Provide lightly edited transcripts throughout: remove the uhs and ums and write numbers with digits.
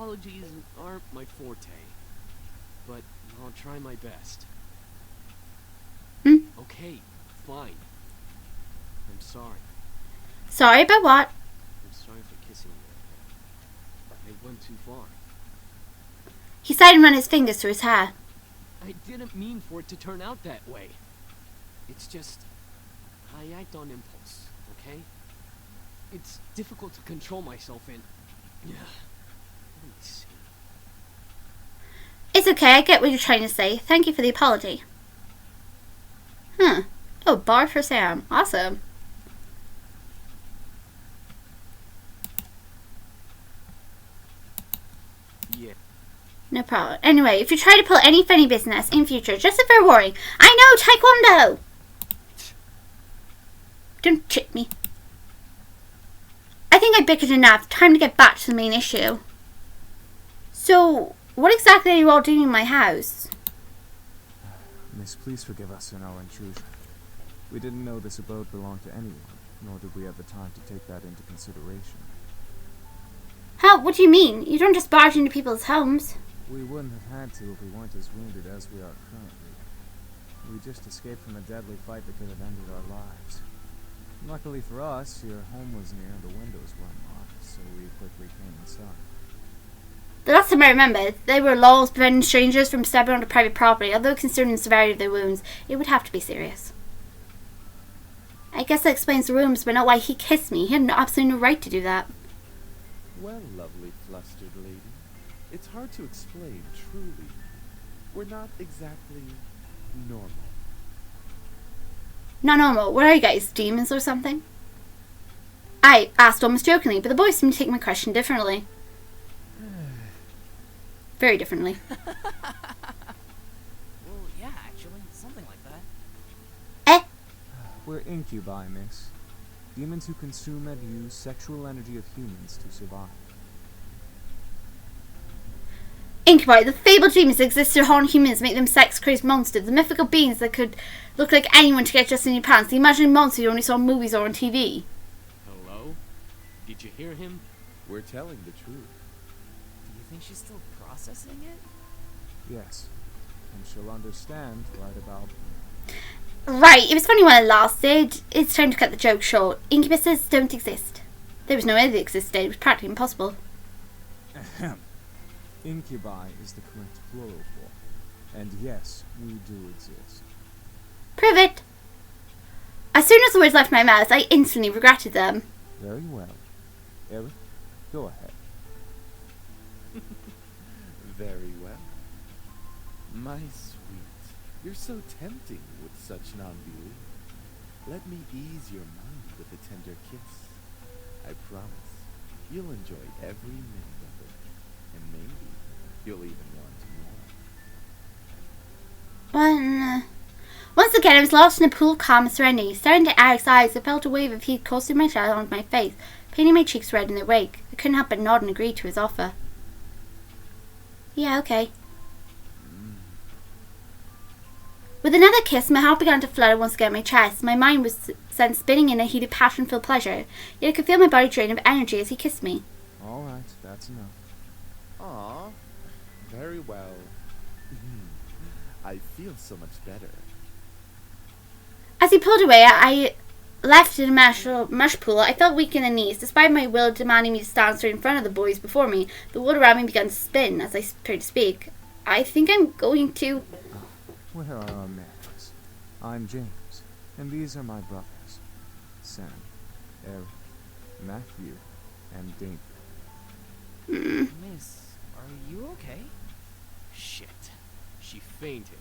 apologies aren't my forte, but I'll try my best. Okay, fine. I'm sorry. Sorry about what? I'm sorry for kissing you. I went too far. He sighed and ran his fingers through his hair. I didn't mean for it to turn out that way. It's just, I act on impulse, okay? It's difficult to control myself in. Yeah. Let me see. It's okay, I get what you're trying to say. Thank you for the apology. Oh, bar for Sam. Awesome. Yeah. No problem. Anyway, if you try to pull any funny business in future, just a fair warning. I know, Taekwondo! Don't chip me. I think I bickered enough. Time to get back to the main issue. So, what exactly are you all doing in my house? Miss, please forgive us in our intrusion. We didn't know this abode belonged to anyone, nor did we have the time to take that into consideration. How? What do you mean? You don't just barge into people's homes. We wouldn't have had to if we weren't as wounded as we are currently. We just escaped from a deadly fight that could have ended our lives. Luckily for us, your home was near and the windows were unlocked, so we quickly came inside. The last time I remember, there were laws preventing strangers from stepping onto private property, although considering the severity of their wounds, it would have to be serious. I guess that explains the rooms, but not why he kissed me. He had absolutely no right to do that. Well, lovely flustered lady, it's hard to explain, truly. We're not exactly normal. Not normal. What are you guys, demons or something? I asked almost jokingly, but the boys seemed to take my question differently. Very differently. Well, yeah, actually, something like that. We're incubi, miss. Demons who consume and use sexual energy of humans to survive. Incubi, the fabled demons that exist to haunt humans, make them sex-crazed monsters, the mythical beings that could look like anyone to get just in your pants, the imaginary monsters you only saw in movies or on TV. Hello? Did you hear him? We're telling the truth. Do you think she's still processing it? Yes. And she'll understand right about... Right, it was funny while it lasted. It's time to cut the joke short. Incubuses don't exist. There was no way they existed. It was practically impossible. Ahem. Incubi is the correct plural form. And yes, we do exist. Prove it! As soon as the words left my mouth, I instantly regretted them. Very well. Eric, go ahead. Very well. My sweet, you're so tempting with such non-belief. Let me ease your mind with a tender kiss. I promise you'll enjoy every minute of it. And maybe you'll even want more. Once again, I was lost in a pool of calm and serenity. Staring into Eric's eyes, I felt a wave of heat coursing my shadow onto my face, painting my cheeks red in their wake. I couldn't help but nod and agree to his offer. Yeah, okay. With another kiss, my heart began to flutter once again in my chest. My mind was sent spinning in a heat of passion-filled pleasure, yet I could feel my body drain of energy as he kissed me. All right, that's enough. Aw, very well. I feel so much better. As he pulled away, I left in a mush pool. I felt weak in the knees. Despite my will demanding me to stand straight in front of the boys before me, the wood around me began to spin as I prepared to speak. I think I'm going to... Where are our manners? I'm James, and these are my brothers. Sam, Eric, Matthew, and Dane. Miss, are you okay? Shit. She fainted.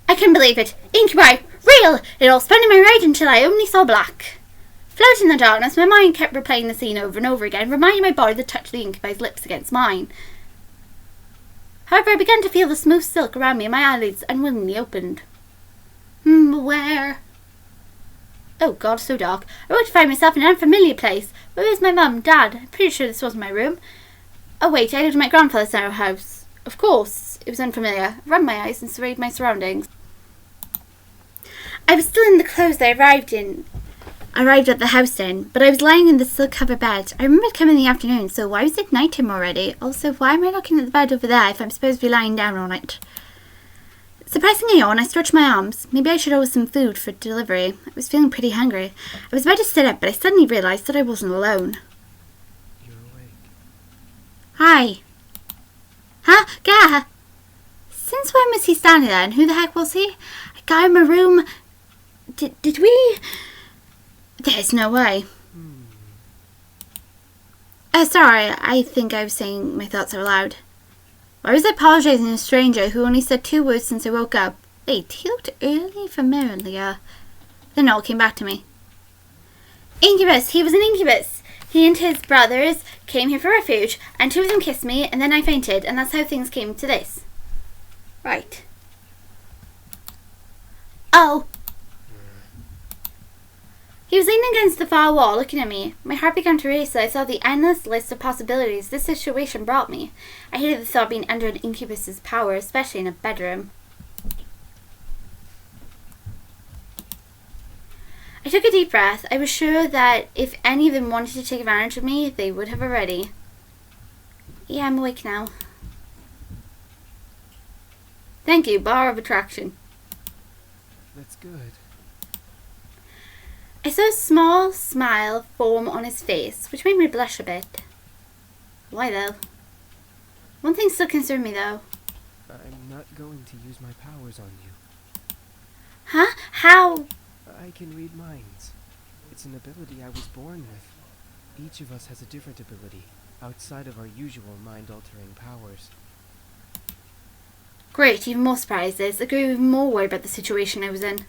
I couldn't believe it. Incubi! Real! It all spun in my right until I only saw black. Floating in the darkness, my mind kept replaying the scene over and over again, reminding my body of the touch of the incubi's lips against mine. However, I began to feel the smooth silk around me and my eyelids unwillingly opened. Where? Oh God, so dark. I woke to find myself in an unfamiliar place. Where was my mum, Dad? I'm pretty sure this wasn't my room. Oh wait, I lived in my grandfather's house. Of course, it was unfamiliar. I rubbed my eyes and surveyed my surroundings. I was still in the clothes I arrived in. arrived at the house then, but I was lying in the silk-covered bed. I remembered coming in the afternoon, so why was it nighttime already? Also, why am I looking at the bed over there if I'm supposed to be lying down all night? Suppressing a yawn, I stretched my arms. Maybe I should order some food for delivery. I was feeling pretty hungry. I was about to sit up, but I suddenly realised that I wasn't alone. You're awake. Hi. Huh? Gah! Since when was he standing there, and who the heck was he? I got in my room. Did we? There's no way. Sorry, I think I was saying my thoughts out loud. Why was I apologising to a stranger who only said 2 words since I woke up? Wait, he looked eerily familiar. Then it all came back to me. Incubus! He was an incubus! He and his brothers came here for refuge, and 2 of them kissed me, and then I fainted, and that's how things came to this. Right. Oh! He was leaning against the far wall, looking at me. My heart began to race as I saw the endless list of possibilities this situation brought me. I hated the thought of being under an incubus's power, especially in a bedroom. I took a deep breath. I was sure that if any of them wanted to take advantage of me, they would have already. Yeah, I'm awake now. Thank you, bar of attraction. That's good. I saw a small smile form on his face, which made me blush a bit. Why though? One thing still concerned me though. I'm not going to use my powers on you. Huh? How? I can read minds. It's an ability I was born with. Each of us has a different ability, outside of our usual mind-altering powers. Great, even more surprises. I grew even more worried about the situation I was in.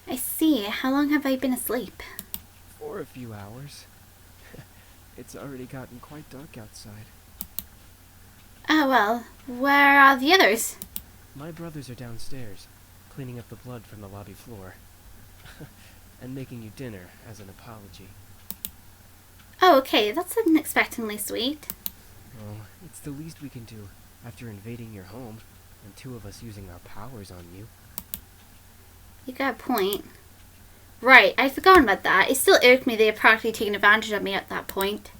I see. How long have I been asleep? For a few hours. It's already gotten quite dark outside. Oh well, where are the others? My brothers are downstairs, cleaning up the blood from the lobby floor. And making you dinner as an apology. Oh, okay, that's unexpectedly sweet. Oh, it's the least we can do after invading your home and 2 of us using our powers on you. You got a point. Right, I'd forgotten about that. It still irked me they had practically taken advantage of me at that point.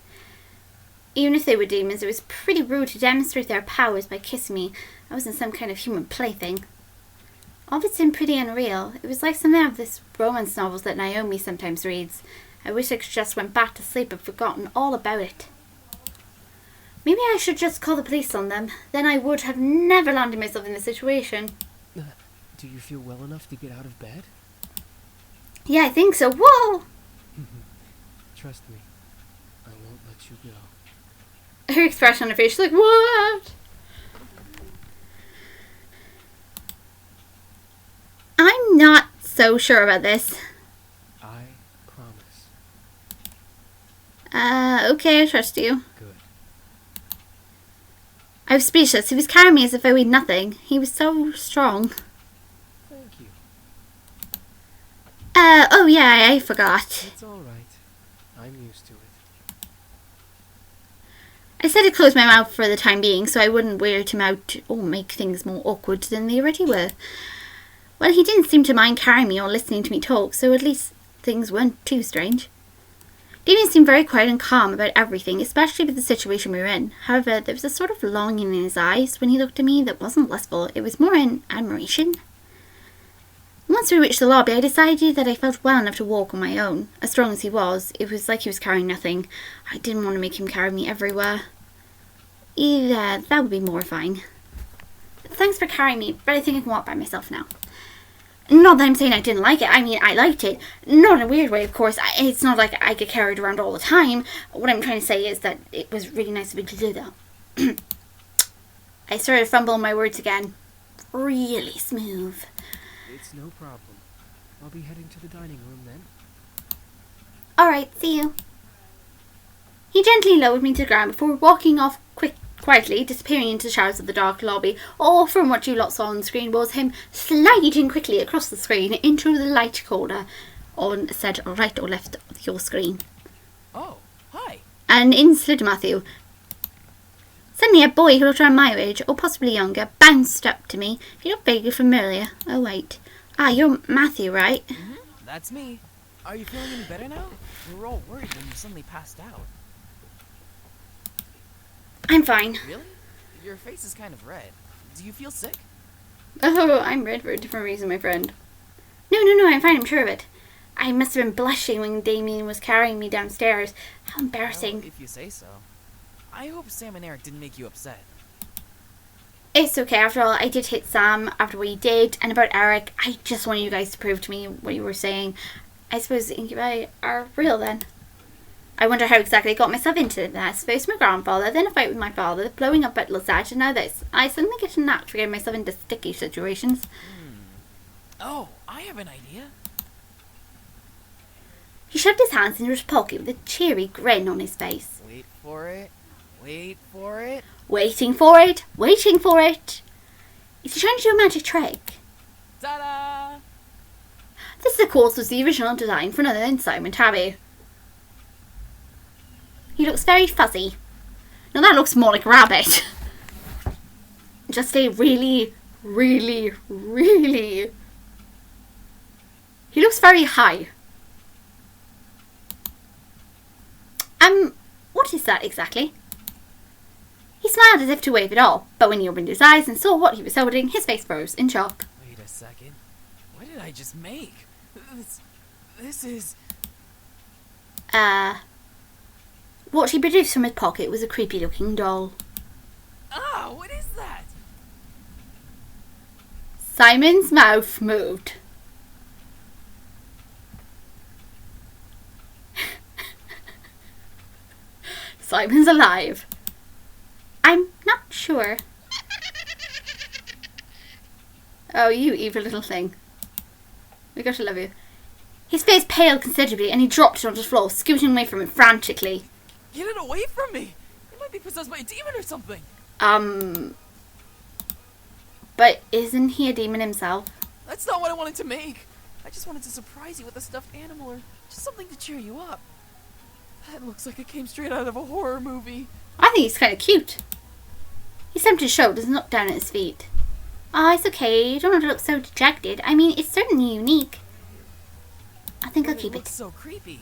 Even if they were demons, it was pretty rude to demonstrate their powers by kissing me. I wasn't some kind of human plaything. All of it seemed pretty unreal. It was like something out of this romance novels that Naomi sometimes reads. I wish I could just went back to sleep and forgotten all about it. Maybe I should just call the police on them. Then I would have never landed myself in this situation. Do you feel well enough to get out of bed? Yeah, I think so. Whoa! Trust me, I won't let you go. Her expression on her face, she's like, what? I'm not so sure about this. I promise. Okay, I trust you. Good. I was speechless. He was carrying me as if I weighed nothing. He was so strong. Thank you. Oh yeah, I forgot. It's all right. I'm used to it. I said to close my mouth for the time being so I wouldn't weird him out or make things more awkward than they already were. Well, he didn't seem to mind carrying me or listening to me talk, so at least things weren't too strange. Damien seemed very quiet and calm about everything, especially with the situation we were in. However, there was a sort of longing in his eyes when he looked at me that wasn't lustful. It was more in admiration. Once we reached the lobby, I decided that I felt well enough to walk on my own. As strong as he was, it was like he was carrying nothing. I didn't want to make him carry me everywhere. Either that would be mortifying. Thanks for carrying me, but I think I can walk by myself now. Not that I'm saying I didn't like it. I mean, I liked it. Not in a weird way, of course. It's not like I get carried around all the time. What I'm trying to say is that it was really nice of me to do that. I started fumbling my words again. Really smooth. It's no problem. I'll be heading to the dining room then. Alright, see you. He gently lowered me to the ground before walking off quietly, disappearing into the shadows of the dark lobby. All from what you lot saw on the screen was him sliding quickly across the screen into the light corner on said right or left of your screen. Oh, hi. And in slid Matthew. Suddenly a boy who looked around my age, or possibly younger, bounced up to me. He looked vaguely familiar. Oh wait. Ah, you're Matthew, right? That's me. Are you feeling any better now? We were all worried when you suddenly passed out. I'm fine. Really? Your face is kind of red. Do you feel sick? Oh, I'm red for a different reason, my friend. No, I'm fine, I'm sure of it. I must have been blushing when Damien was carrying me downstairs. How embarrassing. Well, if you say so. I hope Sam and Eric didn't make you upset. It's okay, after all, I did hit Sam after what he did, and about Eric, I just wanted you guys to prove to me what you were saying. I suppose the incubi are real then. I wonder how exactly I got myself into that. I suppose my grandfather, then a fight with my father, blowing up at Lozage, and now this. I suddenly get a knack for getting myself into sticky situations. Oh, I have an idea. He shoved his hands into his pocket with a cheery grin on his face. Wait for it. Wait for it. Waiting for it. Waiting for it. Is he trying to do a magic trick? Ta-da! This, of course, was the original design for none other than Simon Tabby. He looks very fuzzy. Now that looks more like a rabbit. Just a really... He looks very high. What is that exactly? He smiled as if to wave it off, but when he opened his eyes and saw what he was holding, his face froze in shock. Wait a second. What did I just make? This is... What he produced from his pocket was a creepy looking doll. Ah, what is that? Simon's mouth moved. Simon's alive. I'm not sure. Oh, you evil little thing. We got to love you. His face paled considerably and he dropped it onto the floor, scooting away from it frantically. Get it away from me! It might be possessed by a demon or something! But isn't he a demon himself? That's not what I wanted to make! I just wanted to surprise you with a stuffed animal or just something to cheer you up. That looks like it came straight out of a horror movie. I think he's kind of cute. He slumped his shoulders and looked down at his feet. Oh, it's okay. You don't have to look so dejected. I mean, it's certainly unique. I think I'll keep It looks it. so creepy.